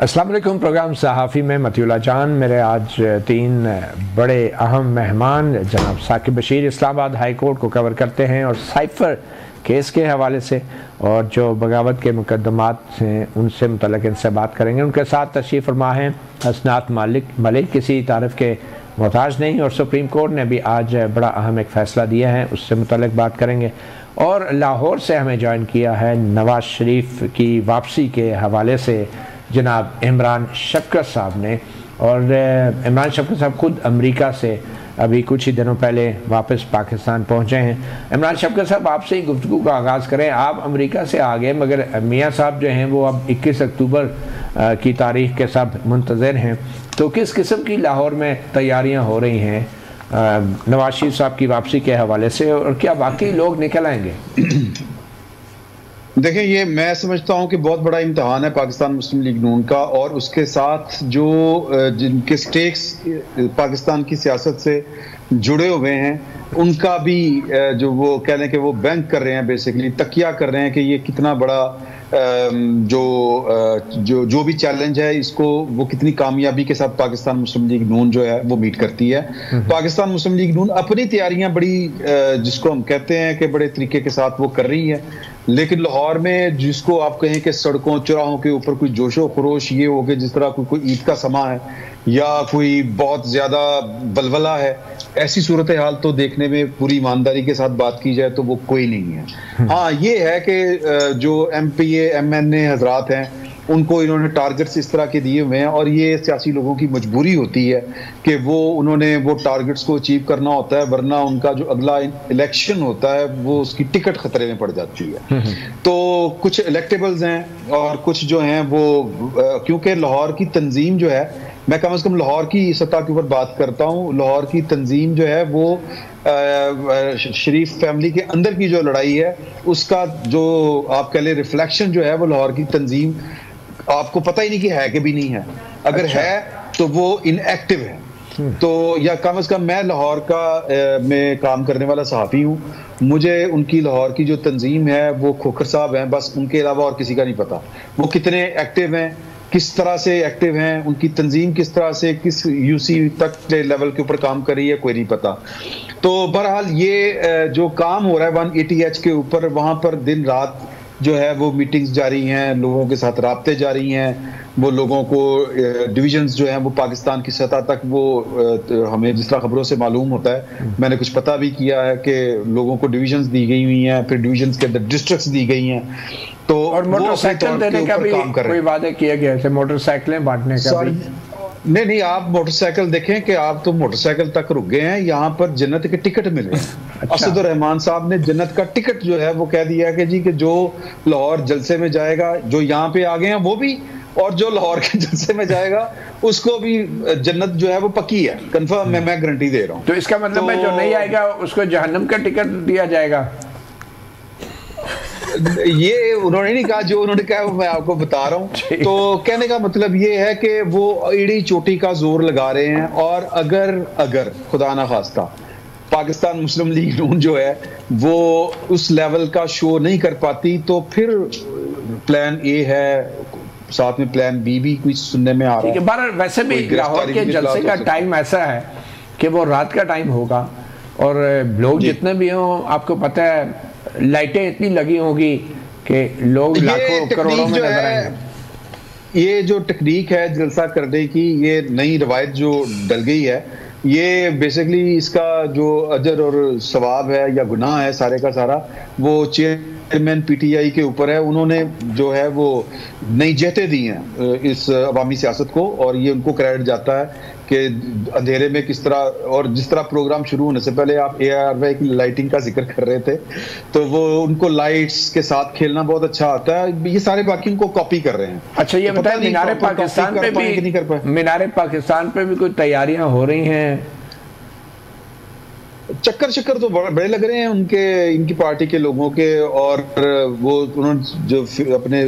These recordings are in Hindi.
अस्सलाम वालेकुम। प्रोग्राम सहाफ़ी में मतीउल्लाह जान। मेरे आज तीन बड़े अहम मेहमान जनाब साकिब बशीर इस्लामाबाद हाई कोर्ट को कवर करते हैं और साइफ़र केस के हवाले से और जो बगावत के मुकदमात हैं उनसे मुतल्लिक़ इनसे बात करेंगे। उनके साथ तशरीफ़ फरमा हैं हसनात मलिक, किसी तारीफ़ के मोहताज नहीं, और सुप्रीम कोर्ट ने भी आज बड़ा अहम एक फ़ैसला दिया है, उससे मुतल्लिक़ बात करेंगे। और लाहौर से हमें ज्वाइन किया है नवाज़ शरीफ की वापसी के हवाले से जनाब इमरान शफ़क़त साहब ने। और इमरान शफ़क़त साहब खुद अमेरिका से अभी कुछ ही दिनों पहले वापस पाकिस्तान पहुंचे हैं। इमरान शफ़क़त साहब, आपसे ही गुफ्तगू का आगाज़ करें। आप अमेरिका से आ गए, मगर मियाँ साहब जो हैं वो अब 21 अक्टूबर की तारीख़ के सब मुंतज़र हैं, तो किस किस्म की लाहौर में तैयारियाँ हो रही हैं नवाज शरीफ साहब की वापसी के हवाले से, और क्या वाकई लोग निकल आएंगे? देखिए, ये मैं समझता हूं कि बहुत बड़ा इम्तहान है पाकिस्तान मुस्लिम लीग नून का, और उसके साथ जो जिनके स्टेक्स पाकिस्तान की सियासत से जुड़े हुए हैं उनका भी जो वो कह लें कि वो बैंक कर रहे हैं, बेसिकली तकिया कर रहे हैं कि ये कितना बड़ा जो भी चैलेंज है इसको वो कितनी कामयाबी के साथ पाकिस्तान मुस्लिम लीग नून जो है वो मीट करती है। पाकिस्तान मुस्लिम लीग नून अपनी तैयारियां बड़ी जिसको हम कहते हैं कि बड़े तरीके के साथ वो कर रही है, लेकिन लाहौर में जिसको आप कहें कि सड़कों चौराहों के ऊपर कोई जोशो खरोश ये हो गया जिस तरह कोई ईद का समा है या कोई बहुत ज्यादा बलबला है, ऐसी सूरत हाल तो देखने में पूरी ईमानदारी के साथ बात की जाए तो वो कोई नहीं है। हाँ, ये है कि जो MPA MNA हजरात हैं उनको इन्होंने टारगेट्स इस तरह के दिए हुए हैं, और ये सियासी लोगों की मजबूरी होती है कि उन्होंने वो टारगेट्स को अचीव करना होता है, वरना उनका जो अगला इलेक्शन होता है वो उसकी टिकट खतरे में पड़ जाती है। तो कुछ इलेक्टेबल्स हैं और कुछ जो हैं वो क्योंकि लाहौर की तंजीम जो है, मैं कम से कम लाहौर की सतह के ऊपर बात करता हूँ, लाहौर की तंजीम जो है वो शरीफ फैमिली के अंदर की जो लड़ाई है उसका जो आप कह ले रिफ्लेक्शन जो है वो लाहौर की तंजीम आपको पता ही नहीं कि है कि भी नहीं है। अगर है तो वो इनएक्टिव है। तो या कम से कम मैं लाहौर का में काम करने वाला सहाफ़ी हूँ, मुझे उनकी लाहौर की जो तंजीम है वो खोखर साहब हैं, बस उनके अलावा और किसी का नहीं पता वो कितने एक्टिव हैं, किस तरह से एक्टिव हैं, उनकी तंजीम किस तरह से किस UC तक के लेवल के ऊपर काम कर रही है, कोई नहीं पता। तो बहरहाल ये जो काम हो रहा है 180H के ऊपर, वहाँ पर दिन रात जो है वो मीटिंग्स जारी हैं, लोगों के साथ राब्ते जारी हैं, वो लोगों को डिविजन्स जो हैं वो पाकिस्तान की सतह तक वो हमें जिस तरह खबरों से मालूम होता है, मैंने कुछ पता भी किया है कि लोगों को डिविजन्स दी गई हुई हैं, फिर डिविजन्स के अंदर डिस्ट्रिक्ट्स दी गई हैं। तो और मोटरसाइकिल देने का भी कोई वादे किया गया है, मोटरसाइकिलें बांटने का भी? नहीं, आप मोटरसाइकिल देखें कि आप तो मोटरसाइकिल तक रुक गए हैं, यहाँ पर जन्नत के टिकट मिले हैं। अच्छा। असदुर रहमान साहब ने जन्नत का टिकट जो है वो कह दिया है कि जी कि जो लाहौर जलसे में जाएगा, जो यहाँ पे आ गए हैं वो भी, और जो लाहौर के जलसे में जाएगा उसको भी जन्नत जो है वो पक्की है, कंफर्म है, मैं गारंटी दे रहा हूँ। तो इसका मतलब है जो नहीं आएगा उसको जहन्नम का टिकट दिया जाएगा? ये उन्होंने नहीं कहा, जो उन्होंने कहा वो मैं आपको बता रहा हूँ। तो कहने का मतलब ये है कि वो एड़ी चोटी का जोर लगा रहे हैं, और अगर खुदा ना खास्ता पाकिस्तान मुस्लिम लीग नून जो है वो उस लेवल का शो नहीं कर पाती तो फिर प्लान A है, साथ में प्लान B भी कुछ सुनने में आ रहा है। बार वैसे भी लाहौर के जलसे का टाइम ऐसा है कि वो रात का टाइम होगा, और लोग जितने भी हों आपको पता है लाइटें इतनी लगी होगी कि लोग लाखों करोड़ों में नजर आएंगे। ये जो टेक्निक है जलसा करने की, ये नई रवायत जो डल गई है, ये बेसिकली इसका जो अजर और सवाब है या गुनाह है सारे का सारा वो चेयरमैन PTI के ऊपर है। उन्होंने जो है वो नई जेतें दी हैं इस अवामी सियासत को, और ये उनको क्रेडिट जाता है कि अंधेरे में किस तरह, और जिस तरह प्रोग्राम शुरू होने से पहले आप ARY की लाइटिंग का जिक्र कर रहे थे, तो वो उनको लाइट्स के साथ खेलना बहुत अच्छा आता है, ये सारे बाकी उनको कॉपी कर रहे हैं। अच्छा, ये बताएं मीनारे पाकिस्तान पे भी कोई तैयारियां हो रही हैं? चक्कर तो बड़े लग रहे हैं इनकी पार्टी के लोगों के, और वो उन्होंने जो अपने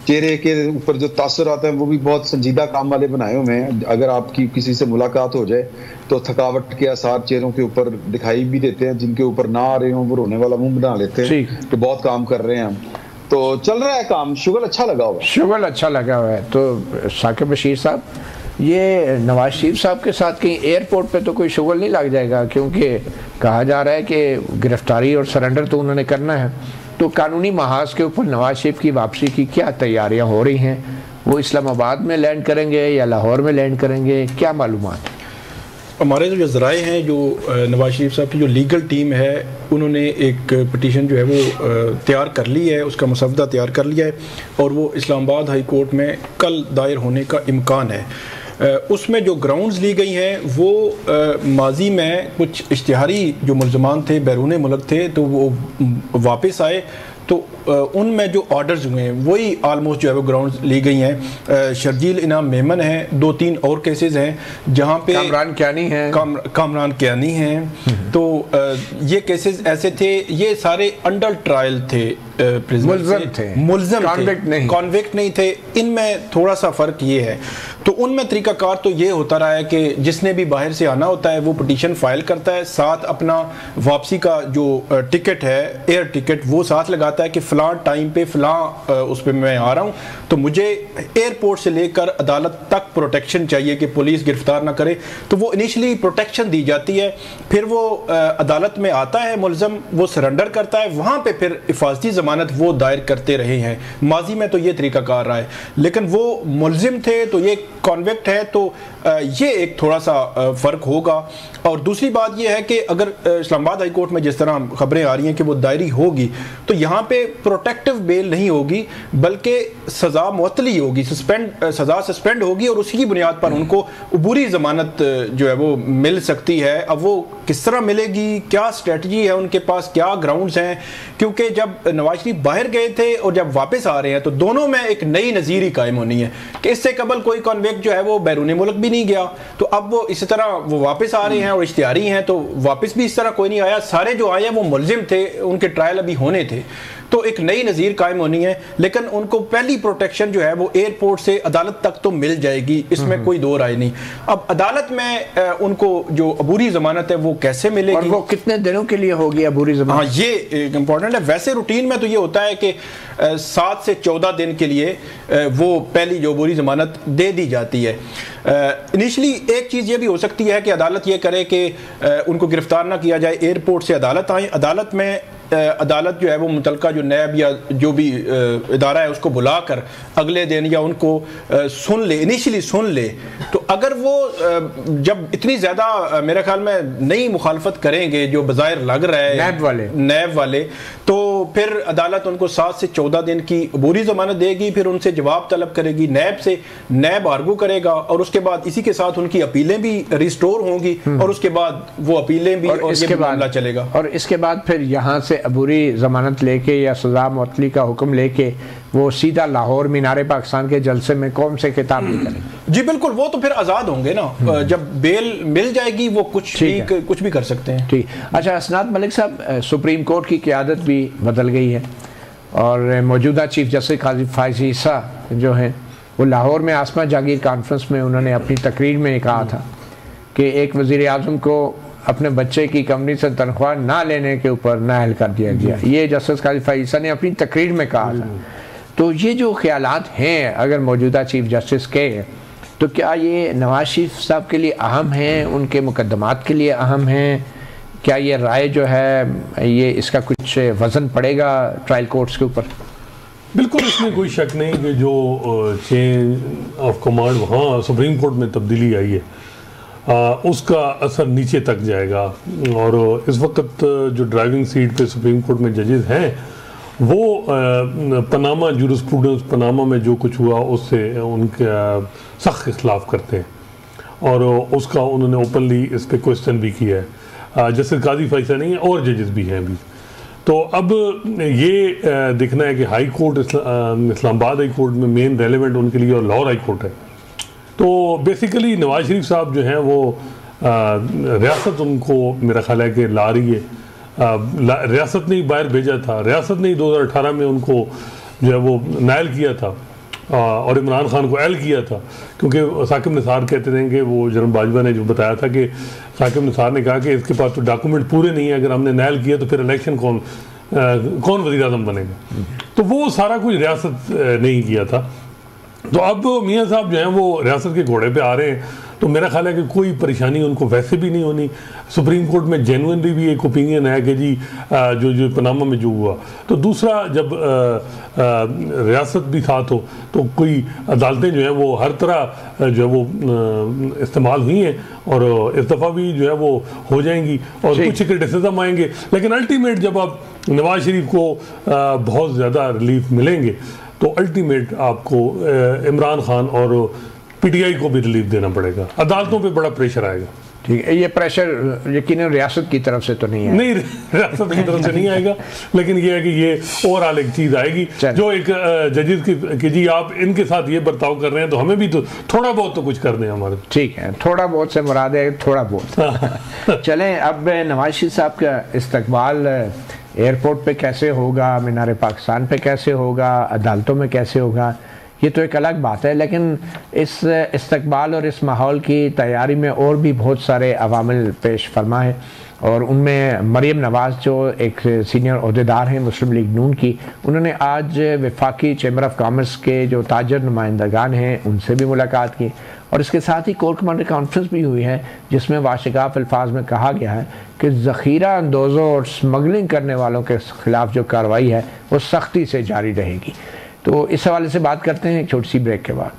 चेहरे के ऊपर जो तासुर आता है वो भी बहुत संजीदा काम वाले बनाए हुए हैं। अगर आपकी किसी से मुलाकात हो जाए तो थकावट के आसार चेहरों के ऊपर दिखाई भी देते हैं, जिनके ऊपर ना आ रहे हों वो रोने वाला मुंह बना लेते हैं कि बहुत काम कर रहे हैं हम। तो चल रहा है काम, शुगल अच्छा लगा हुआ है। शुगल अच्छा लगा हुआ है। तो साकिब बशीर साहब, ये नवाज शरीफ साहब के साथ कहीं एयरपोर्ट पे तो कोई शुगल नहीं लग जाएगा, क्योंकि कहा जा रहा है कि गिरफ्तारी और सरेंडर तो उन्होंने करना है, तो कानूनी महाज के ऊपर नवाज शरीफ की वापसी की क्या तैयारियां हो रही हैं? वो इस्लामाबाद में लैंड करेंगे या लाहौर में लैंड करेंगे, क्या मालूमात? हमारे जो ज़राए हैं, जो नवाज शरीफ साहब की जो लीगल टीम है, उन्होंने एक पिटीशन जो है वो तैयार कर ली है, उसका मसवदा तैयार कर लिया है और वो इस्लामाबाद हाई कोर्ट में कल दायर होने का इम्कान है। उसमें जो ग्राउंड्स ली गई हैं वो माजी में कुछ इश्तिहारी जो मुल्ज़मान थे बैरून मुल्क थे, तो वो वापस आए, तो उनमें जो ऑर्डर्स हुए हैं वही आलमोस्ट जो है वो ग्राउंड्स ली गई हैं। शर्जील इनाम मेमन है, 2-3 और केसेस हैं जहाँ पे कामरान कियानी हैं, कामरान कियानी हैं। तो ये केसेस ऐसे थे, ये सारे अंडर ट्रायल थे, मुल्ज़म थे, कॉन्विक्ट नहीं थे। इनमें थोड़ा सा फ़र्क ये है, तो उनमें तरीकाकार तो ये होता रहा है कि जिसने भी बाहर से आना होता है वो पिटीशन फाइल करता है, साथ अपना वापसी का जो टिकट है, एयर टिकट, वो साथ लगाता है कि फ़लाँ टाइम पे फ़लाँ उस पर मैं आ रहा हूँ, तो मुझे एयरपोर्ट से लेकर अदालत तक प्रोटेक्शन चाहिए कि पुलिस गिरफ्तार ना करे। तो वो इनिशियली प्रोटेक्शन दी जाती है, फिर वो अदालत में आता है मुल्ज़म, वो सरेंडर करता है, वहाँ पे फिर हिफाजती ज़मानत वो दायर करते रहे हैं। माजी में तो ये तरीकाकार रहा है, लेकिन वो मुल्ज़िम थे तो ये कॉन्विक्ट है, तो ये एक थोड़ा सा फ़र्क होगा। और दूसरी बात ये है कि अगर इस्लामाबाद हाई कोर्ट में जिस तरह खबरें आ रही हैं कि वो दायरी होगी, तो यहाँ पे प्रोटेक्टिव बेल नहीं होगी बल्कि सज़ा मुअत्तली होगी, सज़ा सस्पेंड होगी और उसी की बुनियाद पर उनको अबूरी ज़मानत जो है वो मिल सकती है। अब वो किस तरह मिलेगी, क्या स्ट्रेटजी है उनके पास, क्या ग्राउंड्स हैं, क्योंकि जब नवाज शरीफ बाहर गए थे और जब वापस आ रहे हैं तो दोनों में एक नई नज़ीर ही कायम होनी है कि इससे कबल कोई कॉन्विक्ट जो है वो बैरून मुल्क भी नहीं गया, तो अब वो इसी तरह वो वापस आ रहे हैं और इश्तिहारी हैं, तो वापस भी इस तरह कोई नहीं आया। सारे जो आए हैं वो मुल्ज़िम थे, उनके ट्रायल अभी होने थे, तो एक नई नज़ीर कायम होनी है। लेकिन उनको पहली प्रोटेक्शन जो है वो एयरपोर्ट से अदालत तक तो मिल जाएगी, इसमें कोई दो राय नहीं। अब अदालत में उनको जो अबूरी ज़मानत है वो कैसे मिलेगी और वो कितने दिनों के लिए होगी अबूरी ज़मानत? हाँ, ये इंपॉर्टेंट है। वैसे रूटीन में तो ये होता है कि 7 से 14 दिन के लिए वो पहली जो अबूरी ज़मानत दे दी जाती है। इनिशली एक चीज़ ये भी हो सकती है कि अदालत ये करे कि उनको गिरफ्तार ना किया जाए, एयरपोर्ट से अदालत आए, अदालत में अदालत जो है वो मुतलका जो नैब या जो भी इदारा है उसको बुलाकर अगले दिन या उनको सुन ले, इनिशियली सुन ले। तो अगर वो जब इतनी ज़्यादा मेरे ख्याल में नई मुखालफत करेंगे जो बज़ाहिर लग रहा है नैब वाले, तो फिर अदालत उनको 7 से 14 दिन की अबूरी ज़मानत देगी, फिर उनसे जवाब तलब करेगी नैब से, नैब आर्गू करेगा और उसके बाद इसी के साथ उनकी अपीलें भी रिस्टोर होंगी और उसके बाद वो अपीलें भी और ये मामला चलेगा। और इसके बाद फिर यहाँ से अबूरी ज़मानत लेके या सज़ा मुअत्तली का हुक्म लेके वो सीधा लाहौर मीनारे पाकिस्तान के जलसे में कौम से खिताब नहीं करेंगे? जी बिल्कुल, वो तो फिर आज़ाद होंगे ना, जब बेल मिल जाएगी वो कुछ भी कर सकते हैं। ठीक। अच्छा असनाद मलिक साहब, सुप्रीम कोर्ट की क़यादत भी बदल गई है और मौजूदा चीफ जस्टिस काजी फायज़ ईसा जो हैं वो लाहौर में आसमा जागीर कॉन्फ्रेंस में उन्होंने अपनी तकरीर में कहा था कि एक वज़ीर आज़म को अपने बच्चे की कंपनी से तनख्वाह ना लेने के ऊपर नाअहल कर दिया गया। ये जस्टिस काजी फायज़ ईसा ने अपनी तकरीर में कहा था। तो ये जो ख्यालात हैं अगर मौजूदा चीफ जस्टिस के, तो क्या ये नवाज शरीफ साहब के लिए अहम हैं, उनके मुकदमात के लिए अहम हैं? क्या ये राय जो है ये इसका कुछ वज़न पड़ेगा ट्रायल कोर्ट्स के ऊपर? बिल्कुल, इसमें कोई शक नहीं कि जो चेन ऑफ कमांड वहाँ सुप्रीम कोर्ट में तब्दीली आई है उसका असर नीचे तक जाएगा। और इस वक्त जो ड्राइविंग सीट पे सुप्रीम कोर्ट में जजेस हैं वो पनामा जूरिस्प्रूडेंस, पनामा में जो कुछ हुआ उससे उनके सख्त इख्लाफ करते हैं और उसका उन्होंने ओपनली इस पर क्वेश्चन भी किया है। जस्टिस काजी फायज़ नहीं है और जजेस भी हैं अभी। तो अब ये देखना है कि high court Islamabad high court में मेन रेलेवेंट उनके लिए और लाहौर हाई कोर्ट है। तो बेसिकली नवाज शरीफ साहब जो हैं वो रियासत उनको मेरा ख्याल है कि ला रही है। रियासत ने ही बाहर भेजा था, रियासत ने ही 2018 में उनको जो है वो नायल किया था और इमरान खान को एल किया था, क्योंकि साकिब निसार कहते थे कि वो जनरल बाजवा ने जो बताया था कि साकिब निसार ने कहा कि इसके पास तो डॉक्यूमेंट पूरे नहीं है, अगर हमने नायल किया तो फिर इलेक्शन कौन कौन वज़ीर आज़म बनेगा। तो वो सारा कुछ रियासत नहीं किया था। तो अब मियाँ साहब जो हैं वो रियासत के घोड़े पे आ रहे हैं, तो मेरा ख्याल है कि कोई परेशानी उनको वैसे भी नहीं होनी। सुप्रीम कोर्ट में जेन्युइनली भी एक ओपिनियन है कि जी जो पनामा में जो हुआ, तो दूसरा जब रियासत भी साथ हो तो कोई अदालतें जो हैं वो हर तरह जो है वो इस्तेमाल हुई हैं और इस दफ़ा भी जो है वो हो जाएंगी और कुछ क्रिटिसिज्म आएंगे, लेकिन अल्टीमेट जब आप नवाज शरीफ को बहुत ज़्यादा रिलीफ मिलेंगे तो अल्टीमेट आपको इमरान खान और पीटीआई को भी रिलीफ देना पड़ेगा, अदालतों पे बड़ा प्रेशर आएगा। ठीक है, ये प्रेशर यकीनन रियासत की तरफ से तो नहीं है, नहीं रियासत की तरफ से नहीं आएगा, लेकिन ये है कि ये ओवरऑल एक चीज़ आएगी जो एक जजेस की जी आप इनके साथ ये बर्ताव कर रहे हैं तो हमें भी तो थोड़ा बहुत तो कुछ कर दें हमारे। ठीक है, थोड़ा बहुत से मुराद है थोड़ा बहुत। चलें अब नवाज शरीफ साहब का इस्तकबाल एयरपोर्ट पे कैसे होगा, मीनार पाकिस्तान पे कैसे होगा, अदालतों में कैसे होगा, ये तो एक अलग बात है, लेकिन इस इस्तकबाल और इस माहौल की तैयारी में और भी बहुत सारे अवामिल पेश फरमा है और उनमें मरीम नवाज़ जो एक सीनियर अहदेदार हैं मुस्लिम लीग नून की, उन्होंने आज वफाकी चैम्बर ऑफ कॉमर्स के जो ताजर नुमाइंदगान हैं उनसे भी मुलाकात की और इसके साथ ही कोर कमांडर कॉन्फ्रेंस भी हुई है जिसमें वाशिकाफ अल्फाज में कहा गया है कि ज़ख़ीरा अंदोज़ों और स्मगलिंग करने वालों के ख़िलाफ़ जो कार्रवाई है वो सख्ती से जारी रहेगी। तो इस हवाले से बात करते हैं एक छोटी सी ब्रेक के बाद।